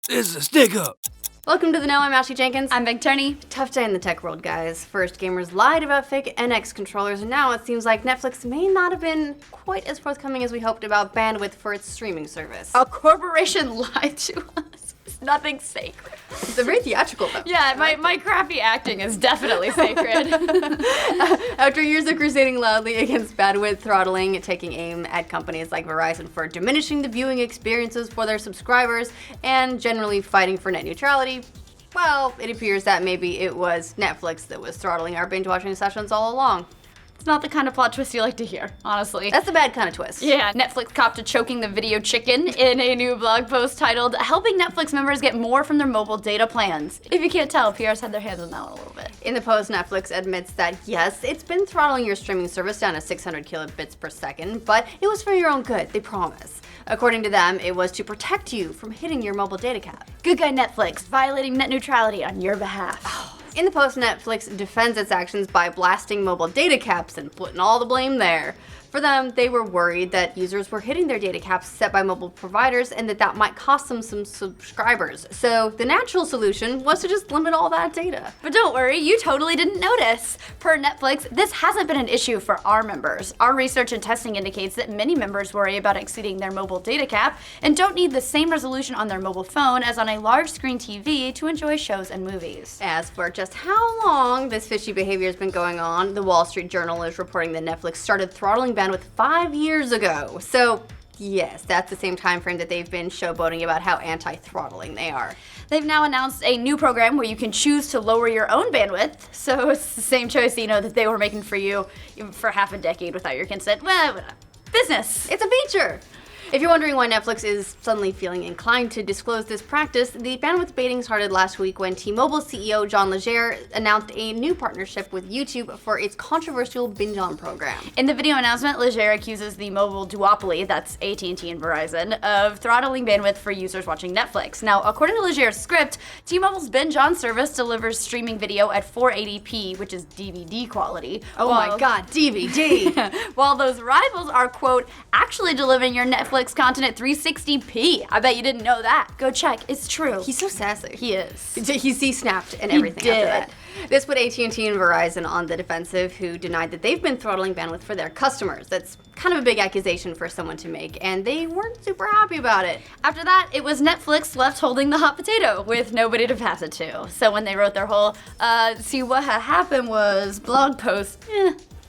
This is a stick-up. Welcome to the Know. I'm Ashley Jenkins. I'm Big Turney. Tough day in the tech world, guys. First, gamers lied about fake NX controllers, and now it seems like Netflix may not have been quite as forthcoming as we hoped about bandwidth for its streaming service. A corporation lied to us. It's nothing sacred. It's very theatrical, though. Yeah, my crappy acting is definitely sacred. After years of crusading loudly against bandwidth throttling, taking aim at companies like Verizon for diminishing the viewing experiences for their subscribers, and generally fighting for net neutrality, well, it appears that maybe it was Netflix that was throttling our binge-watching sessions all along. It's not the kind of plot twist you like to hear, honestly. That's the bad kind of twist. Yeah, Netflix copped to choking the video chicken in a new blog post titled, "Helping Netflix members get more from their mobile data plans." If you can't tell, PR's had their hands on that one a little bit. In the post, Netflix admits that, yes, it's been throttling your streaming service down to 600 kilobits per second, but it was for your own good, they promise. According to them, it was to protect you from hitting your mobile data cap. Good guy Netflix, violating net neutrality on your behalf. In the post, Netflix defends its actions by blasting mobile data caps and putting all the blame there. For them, they were worried that users were hitting their data caps set by mobile providers and that might cost them some subscribers. So the natural solution was to just limit all that data. But don't worry, you totally didn't notice. Per Netflix, this hasn't been an issue for our members. Our research and testing indicates that many members worry about exceeding their mobile data cap and don't need the same resolution on their mobile phone as on a large screen TV to enjoy shows and movies. As for just how long this fishy behavior has been going on, the Wall Street Journal is reporting that Netflix started throttling bandwidth 5 years ago. So yes, that's the same time frame that they've been showboating about how anti-throttling they are. They've now announced a new program where you can choose to lower your own bandwidth. So it's the same choice, that they were making for you for half a decade without your consent. Well, business. It's a feature. If you're wondering why Netflix is suddenly feeling inclined to disclose this practice, the bandwidth baiting started last week when T-Mobile CEO John Legere announced a new partnership with YouTube for its controversial binge-on program. In the video announcement, Legere accuses the mobile duopoly, that's AT&T and Verizon, of throttling bandwidth for users watching Netflix. Now, according to Legere's script, T-Mobile's binge-on service delivers streaming video at 480p, which is DVD quality. Oh my god, DVD! While those rivals are, quote, actually delivering your Netflix content at 360p. I bet you didn't know that. Go check. It's true. He's so sassy. He is. He snapped and everything after that. This put AT&T and Verizon on the defensive, who denied that they've been throttling bandwidth for their customers. That's kind of a big accusation for someone to make, and they weren't super happy about it. After that, it was Netflix left holding the hot potato with nobody to pass it to. So when they wrote their whole, see what had happened was blog post,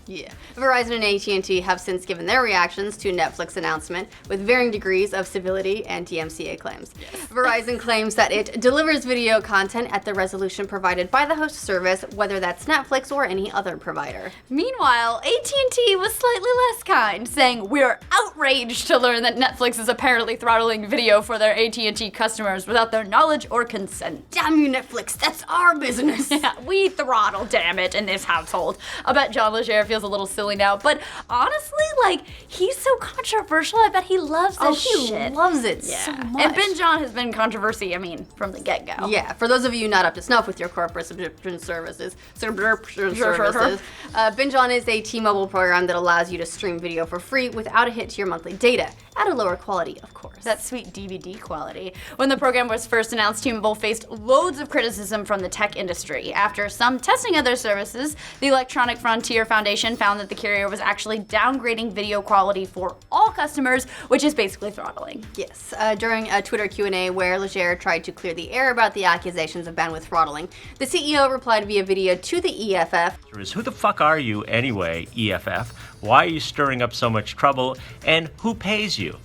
Yeah. Verizon and AT&T have since given their reactions to Netflix announcement with varying degrees of civility and DMCA claims. Yes. Verizon claims that it delivers video content at the resolution provided by the host service, whether that's Netflix or any other provider. Meanwhile, AT&T was slightly less kind, saying, "We're outraged to learn that Netflix is apparently throttling video for their AT&T customers without their knowledge or consent." Damn you, Netflix, that's our business. Yeah, we throttle, damn it, in this household. I bet John Legere feels a little silly now, but honestly, he's so controversial. I bet he loves this shit. He loves it so much. And binge-on has been controversy, from the get-go. Yeah, for those of you not up to snuff with your corporate subscription services, binge-on is a T-Mobile program that allows you to stream video for free without a hit to your monthly data, at a lower quality, of course. That sweet DVD quality. When the program was first announced, T-Mobile faced loads of criticism from the tech industry. After some testing of their services, the Electronic Frontier Foundation found that the carrier was actually downgrading video quality for all customers, which is basically throttling. Yes, during a Twitter Q&A where Legere tried to clear the air about the accusations of bandwidth throttling, the CEO replied via video to the EFF. Who the fuck are you anyway, EFF? Why are you stirring up so much trouble? And who pays you?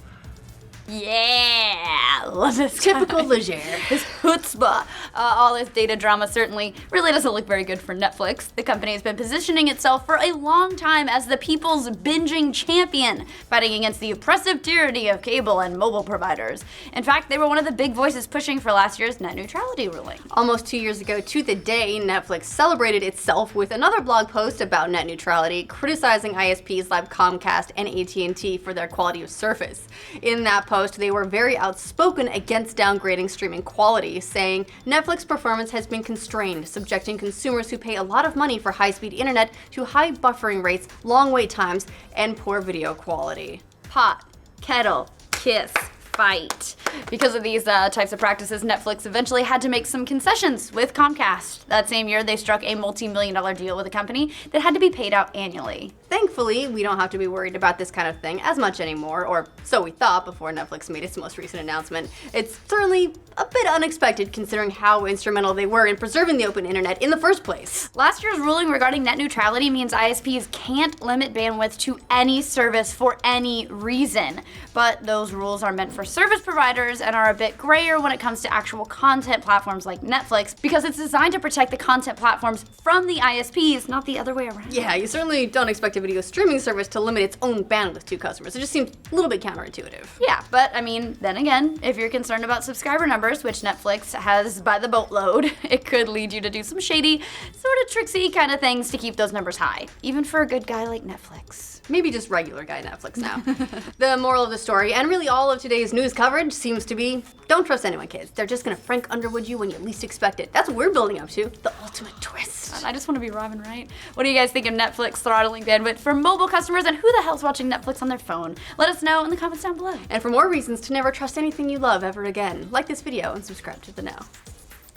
Yeah, love this Typical guy. Legere. His chutzpah. All this data drama certainly really doesn't look very good for Netflix. The company has been positioning itself for a long time as the people's binging champion, fighting against the oppressive tyranny of cable and mobile providers. In fact, they were one of the big voices pushing for last year's net neutrality ruling. Almost 2 years ago to the day, Netflix celebrated itself with another blog post about net neutrality, criticizing ISPs like Comcast and AT&T for their quality of service. In that post, they were very outspoken against downgrading streaming quality, saying Netflix performance has been constrained, subjecting consumers who pay a lot of money for high-speed internet to high buffering rates, long wait times, and poor video quality. Pot, kettle, kiss, fight. Because of these types of practices, Netflix eventually had to make some concessions with Comcast. That same year, they struck a multi-million-dollar deal with a company that had to be paid out annually. Thankfully, we don't have to be worried about this kind of thing as much anymore, or so we thought before Netflix made its most recent announcement. It's certainly a bit unexpected considering how instrumental they were in preserving the open internet in the first place. Last year's ruling regarding net neutrality means ISPs can't limit bandwidth to any service for any reason. But those rules are meant for service providers and are a bit grayer when it comes to actual content platforms like Netflix, because it's designed to protect the content platforms from the ISPs, not the other way around. Yeah, you certainly don't expect a video streaming service to limit its own bandwidth to customers. It just seems a little bit counterintuitive. Yeah, but I mean, then again, if you're concerned about subscriber numbers, which Netflix has by the boatload, it could lead you to do some shady, sort of tricksy kind of things to keep those numbers high, even for a good guy like Netflix. Maybe just regular guy Netflix now. The moral of the story, and really all of today's news coverage, seems to be, don't trust anyone, kids. They're just gonna Frank Underwood you when you least expect it. That's what we're building up to, the ultimate twist. I just want to be Robin Wright. What do you guys think of Netflix throttling bandwidth for mobile customers, and who the hell's watching Netflix on their phone? Let us know in the comments down below. And for more reasons to never trust anything you love ever again, like this video and subscribe to The Know.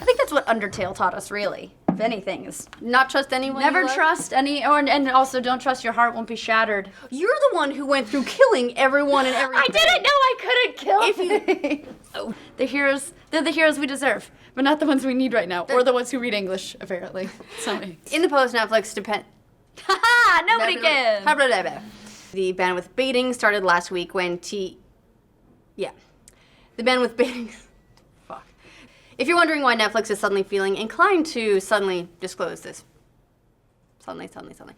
I think that's what Undertale taught us, really. If anything, is not trust anyone. never you love? trust any, and also don't trust your heart won't be shattered. You're the one who went through killing everyone and everything. I didn't know I couldn't kill If you- things. Oh, they're the heroes we deserve, but not the ones we need right now, or the ones who read English, apparently. Sorry. In the post, Netflix depend. Haha, nobody can. The bandwidth baiting started last week when The bandwidth baiting. Fuck. If you're wondering why Netflix is suddenly feeling inclined to suddenly disclose this. Suddenly.